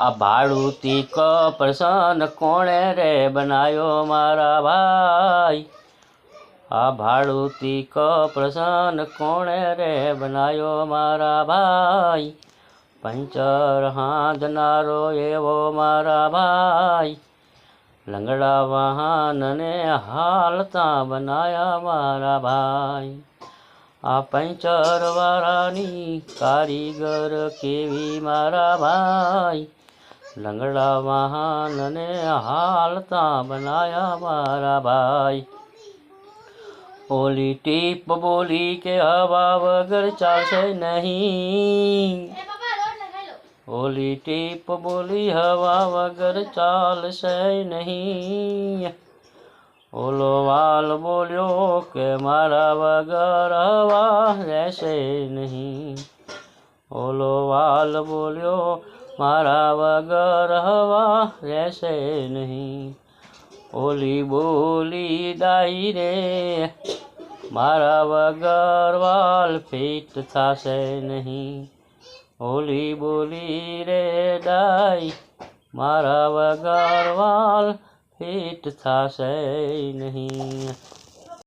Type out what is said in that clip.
आ भाड़ूती को प्रसन्न कोणे रे बनायो मारा भाई। आ भाड़ूती को प्रसन्न कोणे रे बनायो मारा भाई। पंचर हांधनारो एवो मारा भाई। लंगड़ा वाहन ने हालता बनाया मारा भाई। आ पंचर वारानी कारीगर केवी मारा भाई। लंगड़ा वाहन ने हालता बनाया मारा भाई। ओली टीप बोली के हवा वगर चालशे नहीं। ओली टीप बोली हवा वगर चालशे नहीं। ओलो वाल बोल्यो के मारा वगर हवा रहशे नहीं। ओलो वाल बोल्यो मारा वगर हवा रहशे नहीं। ओली बोली दाई रे मारा वगर वाल फीट थाशे नहीं। ओली बोली रे दाई मारा वगर वाल फीट थाशे नहीं।